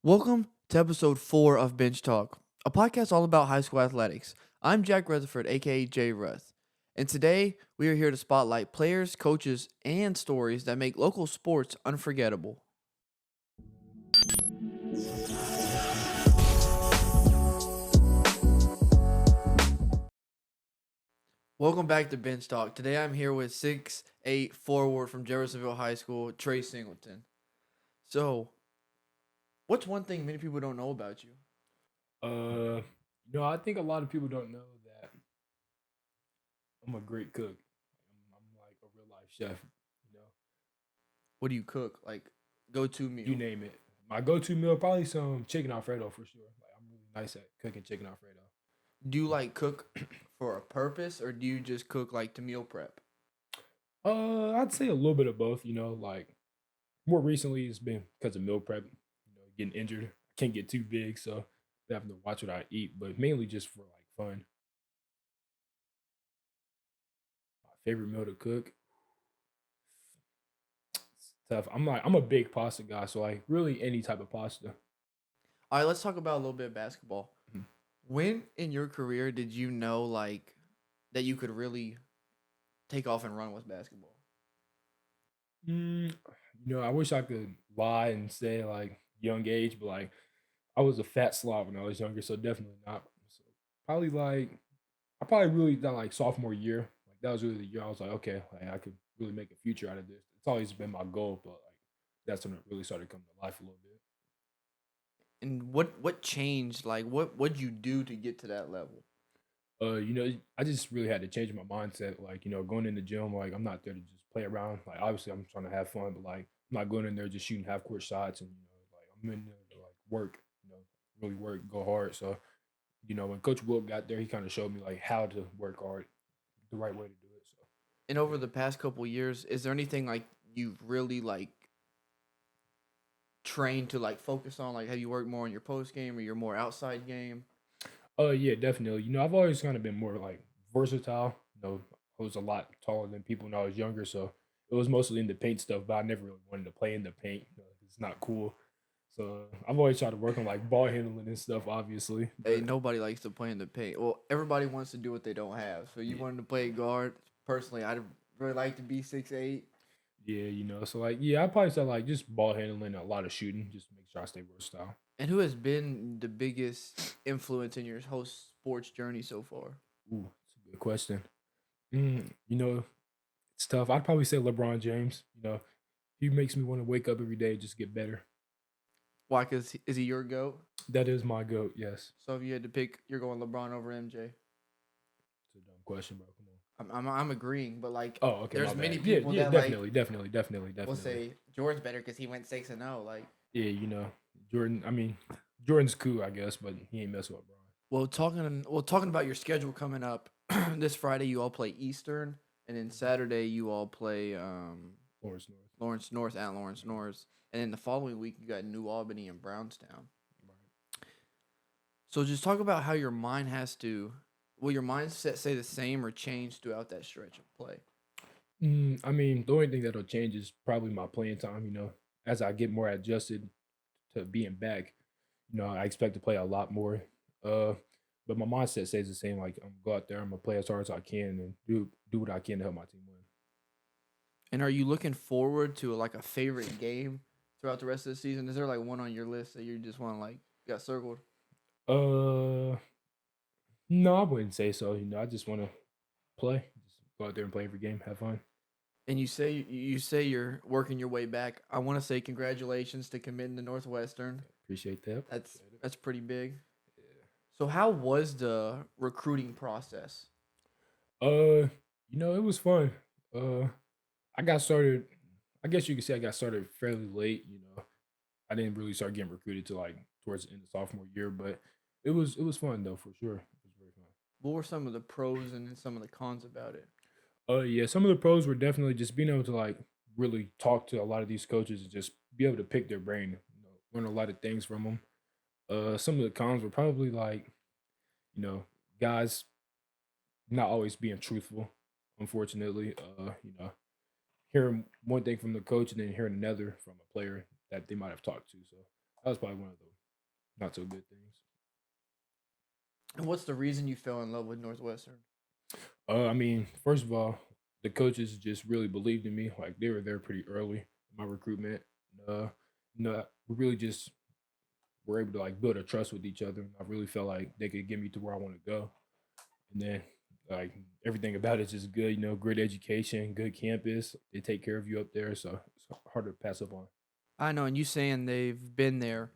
Welcome to episode 4 of Bench Talk, a podcast all about high school athletics. I'm Jack Rutherford, aka Jay Ruth, and today we are here to spotlight players, coaches, and stories that make local sports unforgettable. Welcome back to Bench Talk. Today I'm here with 6'8" forward from Jeffersonville High School, Trey Singleton. So, what's one thing many people don't know about you? Uh, I think a lot of people don't know that I'm a great cook. I'm like a real life chef. You know, What do you cook? Like, go-to you meal? name it. My go-to meal probably some chicken Alfredo for sure. Like I'm really nice at cooking chicken Alfredo. Do you like cook for a purpose or do you just cook like to meal prep? I'd say a little bit of both. Like more recently it's been because of meal prep. Getting injured. I can't get too big, so having to watch what I eat. But mainly just for like fun. My favorite meal to cook. It's tough. I'm a big pasta guy, so like really any type of pasta. All right, let's talk about a little bit of basketball. Mhm. When in your career did you know like that you could really take off and run with basketball? Mm, I wish I could lie and say like young age, but like I was a fat slob when I was younger, so definitely not. So probably like I probably really done like sophomore year. Like that was really the year I was like, okay, like I could really make a future out of this. It's always been my goal, but like that's when it really started coming to life a little bit. And what changed? Like what'd you do to get to that level? I just really had to change my mindset. Like, going in the gym, like I'm not there to just play around. Like obviously I'm trying to have fun, but like I'm not going in there just shooting half court shots and like I'm in there to like work, really work, go hard. So, when Coach Wilk got there, he kind of showed me like how to work hard, the right way to do it. So And over the past couple years, is there anything like you've really like trained to like focus on? Like have you worked more on your post game or your more outside game? yeah, definitely. I've always kind of been more like versatile. I was a lot taller than people when I was younger, so it was mostly in the paint stuff, but I never really wanted to play in the paint. It's not cool. So I've always tried to work on like ball handling and stuff, obviously. Hey, But nobody likes to play in the paint. Well, everybody wants to do what they don't have. So you yeah, wanted to play guard. Personally, I'd really like to be 6'8". yeah, so like I probably said like just ball handling, a lot of shooting, just to make sure I stay versatile. And who has been the biggest influence in your whole sports journey so far? Ooh, that's a good question. Mm, you know, it's tough. I'd probably say LeBron James. He makes me want to wake up every day and just get better. Why? Cause is he your goat? That is my goat. Yes, So if you had to pick, you're going LeBron over MJ. it's a dumb question, bro. Come on. I'm agreeing, but like, Oh, okay, my there's many bad. Yeah, people yeah, that like will definitely. say Jordan's better because he went 6-0. Like, Yeah, Jordan. I mean, Jordan's cool, I guess, but he ain't messing with Brian. talking about your schedule coming up. This Friday you all play Eastern, and then Saturday you all play Lawrence North. Lawrence North at Lawrence North, and then the following week you got New Albany and Brownstown. Right. So just talk about how your mind has to, will your mindset stay the same or change throughout that stretch of play? I mean, the only thing that'll change is probably my playing time. As I get more adjusted to being back, I expect to play a lot more. Uh, but my mindset stays the same. Like I'm gonna go out there, I'm gonna play as hard as I can and do what I can to help my team win. And are you looking forward to like a favorite game throughout the rest of the season? Is there like one on your list that you just want to like got circled? Uh, no, I wouldn't say so. I just want to play, just go out there and play every game, have fun. And you say you're working your way back. I want to say congratulations to committing to Northwestern. Appreciate that. That's Appreciate it. that's pretty big. Yeah. So how was the recruiting process? It was fun. Uh, I got started. I guess you could say I got started fairly late. I didn't really start getting recruited to like towards the end of sophomore year, but it was fun though for sure. It was very fun. What were some of the pros and then some of the cons about it? Yeah, some of the pros were definitely just being able to like really talk to a lot of these coaches and just be able to pick their brain, learn a lot of things from them. Some of the cons were probably like, you know, guys not always being truthful. Unfortunately, hearing one thing from the coach and then hearing another from a player that they might have talked to. So That was probably one of the not so good things. And what's the reason you fell in love with Northwestern? I mean, first of all, the coaches just really believed in me. Like they were there pretty early in my recruitment. We really just were able to like build a trust with each other. I really felt like they could get me to where I want to go. And then like everything about it's just good. Great education, good campus. They take care of you up there, so it's hard to pass up on. I know, and you saying they've been there,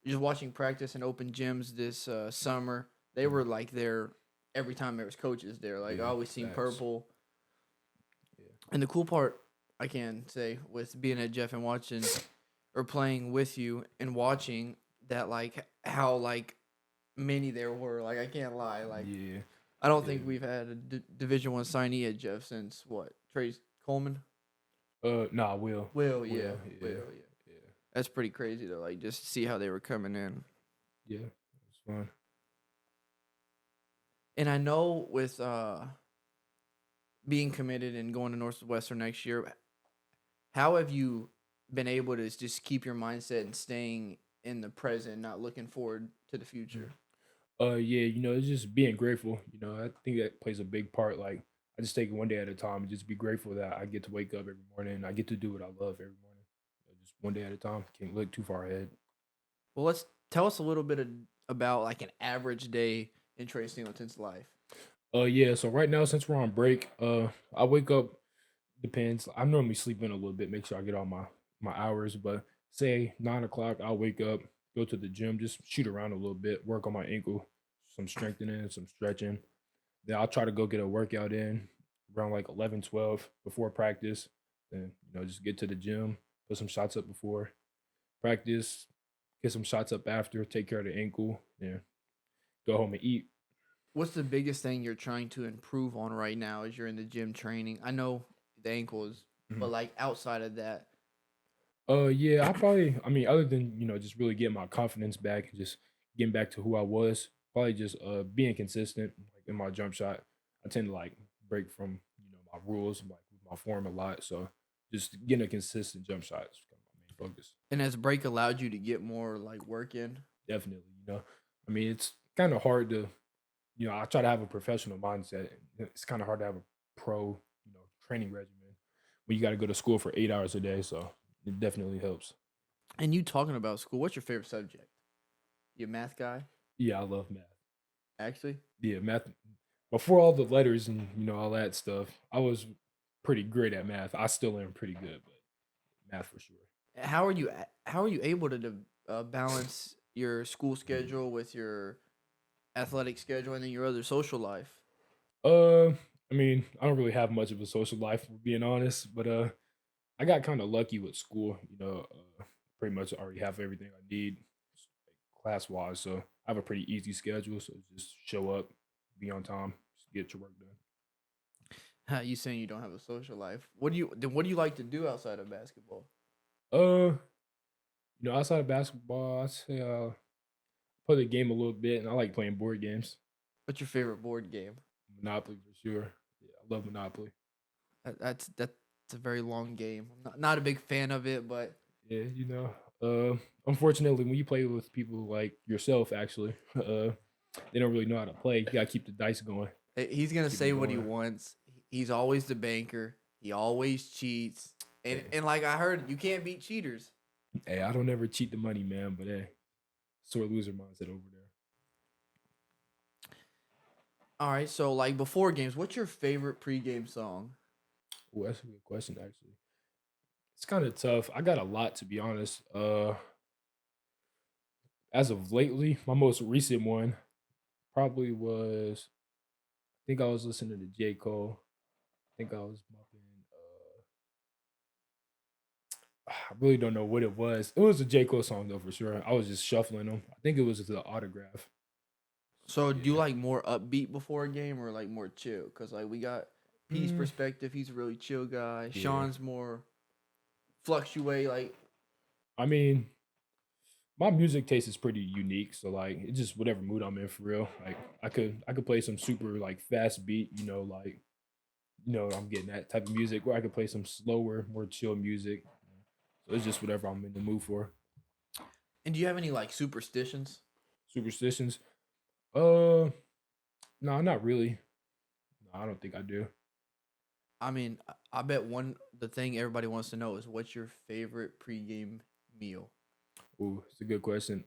just watching practice and open gyms this summer. They Mm. were like there every time there was coaches there. Like I Yeah, always seen facts. purple. Yeah. And the cool part I can say with being at Jeff and watching or playing with you and watching that like how like many there were. Like I can't lie. Like Yeah, I don't think yeah. we've had a Division One signee at Jeff since what Trey Coleman. Nah, Will. Will, yeah, Will, Will, yeah, yeah. yeah, That's pretty crazy to like just see how they were coming in. yeah. It's fun. And I know with being committed and going to Northwestern next year, how have you been able to just keep your mindset and staying in the present, not looking forward to the future? Yeah, it's just being grateful. I think that plays a big part. Like, I just take it one day at a time and just be grateful that I get to wake up every morning and I get to do what I love every morning. Just one day at a time. Can't look too far ahead. Well, let's tell us a little bit about like an average day in Trey Singleton's life. Yeah. So right now, since we're on break, I wake up. Depends. I normally sleep in a little bit, make sure I get all my hours. But say 9 o'clock, I'll wake up, go to the gym, just shoot around a little bit, work on my ankle, some strengthening, some stretching. Then I'll try to go get a workout in around like 11, 12 before practice. Then, just get to the gym, put some shots up before practice, get some shots up after, take care of the ankle, then go home and eat. What's the biggest thing you're trying to improve on right now as you're in the gym training? I know the ankles, Mhm. but like outside of that, Yeah, I mean, other than, just really getting my confidence back and just getting back to who I was, probably just being consistent like in my jump shot. I tend to like break from, my rules, like with my form a lot. So just getting a consistent jump shot is kind of my main focus. and has break allowed you to get more like work in? Definitely, I mean, it's kind of hard to, I try to have a professional mindset. It's kind of hard to have a pro, training regimen when you got to go to school for 8 hours a day. So it definitely helps. And you talking about school, what's your favorite subject? You a math guy, Yeah, I love math. actually? Yeah, math. Before all the letters and all that stuff, I was pretty great at math. I still am pretty good, but math for sure. How are you able to balance your school schedule with your athletic schedule and then your other social life? Uh, I mean, I don't really have much of a social life, for being honest, but I got kind of lucky with school. Pretty much already have everything I need class wise, so I have a pretty easy schedule. So just show up, be on time, just get your work done. You saying you don't have a social life? What do you like to do outside of basketball? Uh, outside of basketball, I say play the game a little bit, and I like playing board games. What's your favorite board game? Monopoly for sure. Yeah, I love Monopoly. That's a very long game. I'm not a big fan of it, but Yeah, unfortunately, when you play with people like yourself, actually, they don't really know how to play. You gotta keep the dice going, he's gonna keep them say what he going. wants. He's always the banker. He always cheats, and Hey, and like I heard, you can't beat cheaters. hey, I don't ever cheat the money, man. But hey, sore loser mindset over there. All right, so like before games, what's your favorite pregame song? Oh, that's a good question. Actually, it's kind of tough. I got a lot to be honest. As of lately, my most recent one probably was. I think I was listening to J Cole. I think I was bumping. I really don't know what it was. It was a J Cole song though for sure. I was just shuffling them. I think it was the autograph. So So do you yeah. like more upbeat before a game or like more chill? Cause like we got P's Mm, perspective. He's a really chill guy. yeah. Sean's more fluctuate. Like I mean, my music taste is pretty unique. So like it's just whatever mood I'm in for real. Like I could play some super like fast beat, like I'm getting that type of music, where I could play some slower, more chill music. So it's just whatever I'm in the mood for. And do you have any like superstitions? Superstitions? Uh, no, not really. No, I don't think I do. I mean, I bet the thing everybody wants to know is what's your favorite pregame meal? Ooh, it's a good question.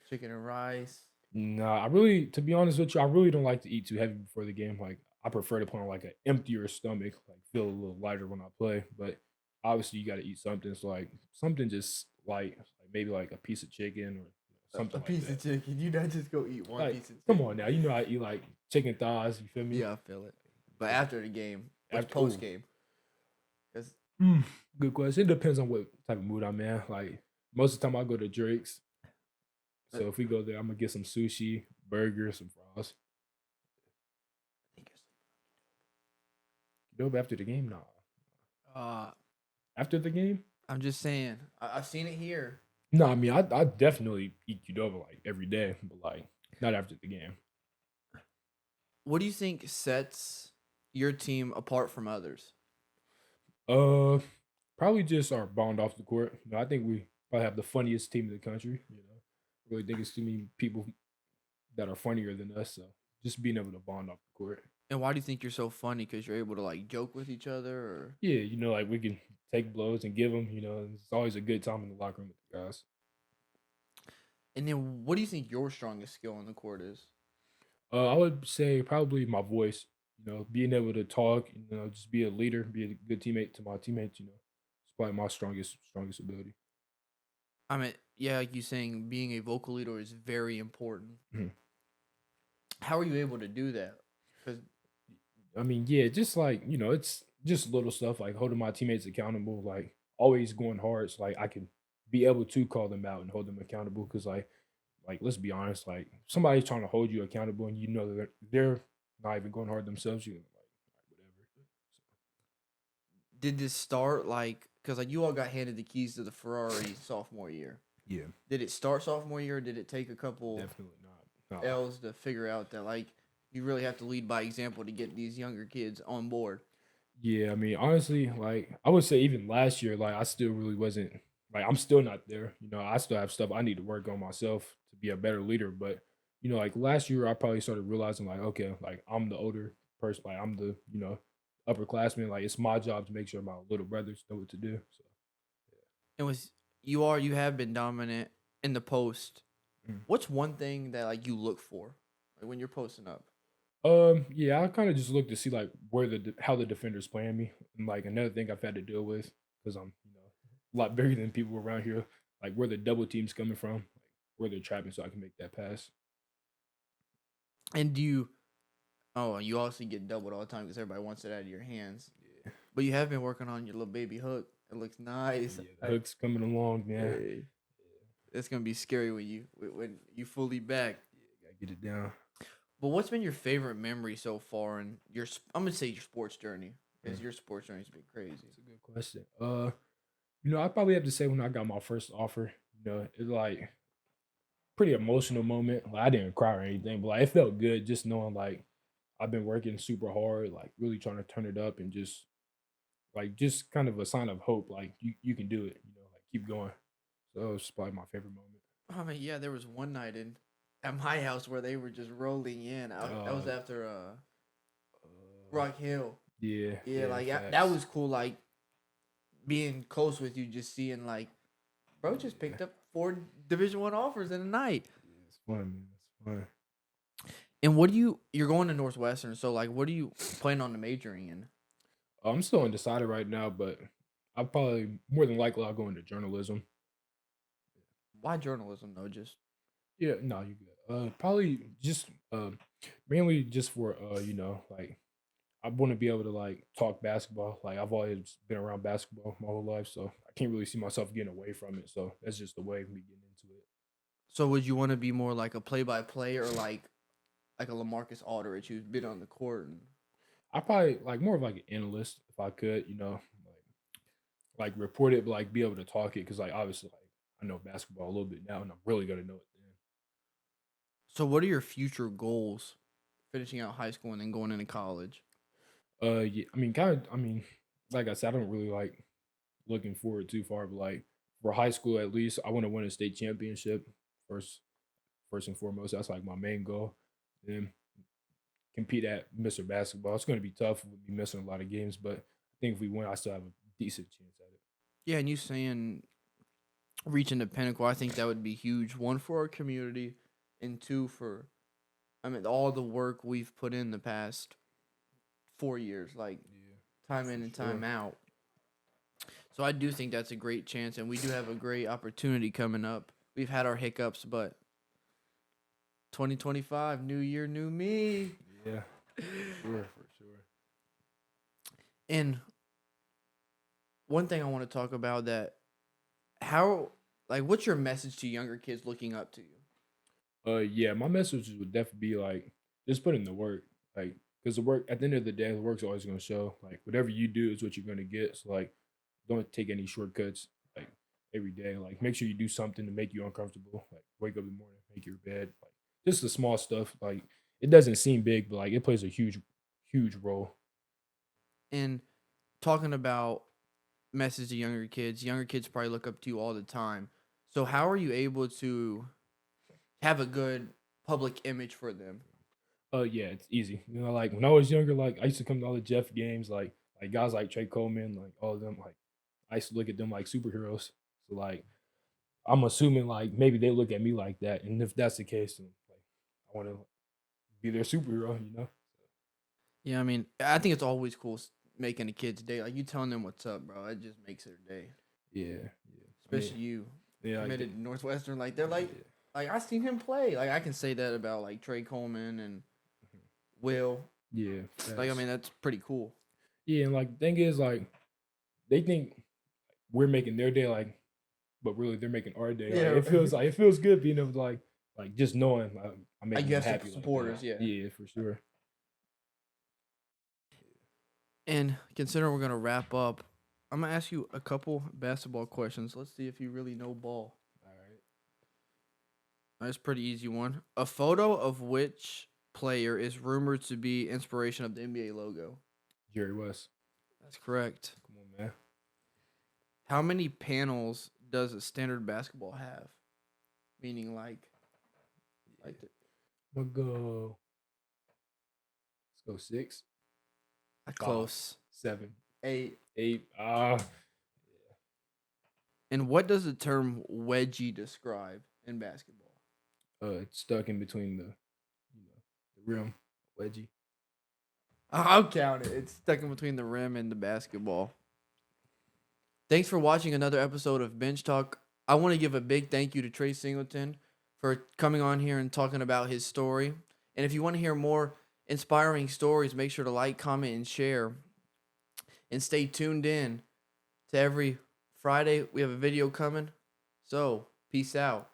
Chicken and rice. Nah, I really, to be honest with you, I really don't like to eat too heavy before the game. Like, I prefer to play on like an emptier stomach, like feel a little lighter when I play. But obviously, you got to eat something. So like something just light, like maybe like a piece of chicken or A something like piece of that. chicken. You not just go eat one Like, piece of come chicken. on now, you know I eat like chicken thighs. You feel me? Yeah, I feel it. But Yeah. after the game, what's After, post game? Because good question. It depends on what type of mood I'm in. Like most of the time, I go to Drake's. I So if we go there, I'm gonna get some sushi, burgers, some fries. think you're You know, but after the game, nah. sleeping. After the game, I'm just saying. I've seen it here. no. I mean, I definitely eat Qdoba like every day, but like not after the game. What do you think sets your team apart from others? Uh, Probably just our bond off the court. I think we probably have the funniest team in the country. I really think it's too many people that are funnier than us. So just being able to bond off the court. And why do you think you're so funny? Because you're able to like joke with each other, or Yeah, like we can take blows and give them. It's always a good time in the locker room with the guys. and then what do you think your strongest skill on the court is? I would say probably my voice. Being able to talk. Just be a leader, be a good teammate to my teammates. It's probably my strongest ability. I mean, yeah, like you saying, being a vocal leader is very important. Mhm. How are you able to do that? Because I mean, yeah, just like it's just little stuff like holding my teammates accountable, like always going hard, so like I can be able to call them out and hold them accountable. Because like let's be honest, like if somebody's trying to hold you accountable and you know that they're not even going hard themselves, you like whatever. did this start like because like you all got handed the keys to the Ferrari sophomore year? Yeah, Did it start sophomore year? Or did it take a couple definitely not. No. L's to figure out that like you really have to lead by example to get these younger kids on board? Yeah, I mean, honestly, like I would say even last year, like I still really wasn't like I'm still not there. I still have stuff I need to work on myself to be a better leader. But like last year I probably started realizing like, okay, like I'm the older person, like I'm the, upperclassman. Like it's my job to make sure my little brothers know what to do. So It was you have been dominant in the post. yeah. What's one thing that like you look for like when you're posting up? Yeah, I kind of just look to see like where how the defender's playing me, and like another thing I've had to deal with because I'm a lot bigger than people around here, like where the double team's coming from, like where they're trapping, so I can make that pass. And do you you also get doubled all the time because everybody wants it out of your hands. Yeah, But you have been working on your little baby hook. It looks nice. yeah, the hook's coming along, man. Hey, it's gonna be scary when you fully back. Yeah, gotta get it down. But what's been your favorite memory so far in I'm gonna say your sports journey because Mm, your sports journey's been crazy. That's a good question. I probably have to say when I got my first offer, it's like pretty emotional moment. Like I didn't cry or anything, but like it felt good just knowing like I've been working super hard, like really trying to turn it up and just kind of a sign of hope. Like you can do it, like keep going. So it's probably my favorite moment. I mean, yeah, there was one night in at my house where they were just rolling in. That was Uh, after uh Rock Hill. yeah, Yeah, yeah, like that facts. was cool. Like being close with you, just seeing like, bro, just Yeah, picked up 4 Division 1 offers in a night. yeah, it's fun, man. It's fun. And you're going to Northwestern, so like, what do you plan on the majoring in? I'm still undecided right now, but I probably more than likely I'll go into journalism. Why journalism though? Just Yeah, no, you good. Probably just mainly just for like I want to be able to like talk basketball. Like I've always been around basketball my whole life, so I can't really see myself getting away from it. So that's just the way of me getting into it. so would you want to be more like a play-by-play or like a Lamarcus Aldridge who's been on the court? And I probably like more of like an analyst if I could, like report it, but like be able to talk it because like obviously like I know basketball a little bit now, and I'm really gonna know it then. so, what are your future goals? Finishing out high school and then going into college. Yeah, I mean, kind of. I mean, like I said, I don't really like looking forward too far, but like for high school at least, I want to win a state championship first. First and foremost, that's like my main goal. Then compete at Mr. Basketball. It's going to be tough. We'll be missing a lot of games, but I think if we win, I still have a decent chance at it. Yeah, and you saying reaching the pinnacle, I think that would be huge. One for our community, and two for, I mean, all the work we've put in the past 4 years, like time in and time out. So I do think that's a great chance, and we do have a great opportunity coming up. We've had our hiccups, but 2025, new year, new me. Yeah, for sure. And one thing I want to talk about that, how, like, what's your message to younger kids looking up to you? Yeah, my message would definitely be like, just put in the work, like, because the work at the end of the day, the work's always going to show. Like, whatever you do is what you're going to get. So, like, don't take any shortcuts. Like, every day, like, make sure you do something to make you uncomfortable. Like, wake up in the morning, make your bed. Like, just the small stuff. Like, it doesn't seem big, but like, it plays a huge role. And talking about message to younger kids probably look up to you all the time. So how are you able to have a good public image for them? Yeah, it's easy. You know, like when I was younger, like I used to come to all the Jeff games, like guys like Trey Coleman, like all of them. Like I used to look at them like superheroes. So like I'm assuming like maybe they look at me like that, and if that's the case, then like I want to be their superhero. You know? Yeah, I mean, I think it's always cool making a kid's day. Like you telling them what's up, bro. It just makes their day. Yeah. Especially you. Yeah, Committed to Northwestern. Like they're like I seen him play. Like I can say that about like Trey Coleman and Will. Yeah. Like I mean that's pretty cool. Yeah, and like the thing is like they think we're making their day like, but really they're making our day. Yeah. Like, it feels good being able to like just knowing like, I'm making You them have happy. supporters, like yeah, for sure. And considering we're gonna wrap up, I'm gonna ask you a couple basketball questions. Let's see if you really know ball. All right. That's a pretty easy one. A photo of which player is rumored to be inspiration of the NBA logo? Jerry West. That's correct. Come on, man. How many panels does a standard basketball have? Meaning like the, We'll go. Let's go 6. close. 7. 8. 8. And what does the term wedgie describe in basketball? It's stuck in between the rim, wedgie. I'll count it. It's stuck in between the rim and the basketball. Thanks for watching another episode of Bench Talk. I want to give a big thank you to Trey Singleton for coming on here and talking about his story. And if you want to hear more inspiring stories, make sure to like, comment, and share. And stay tuned in to every Friday. We have a video coming. So, peace out.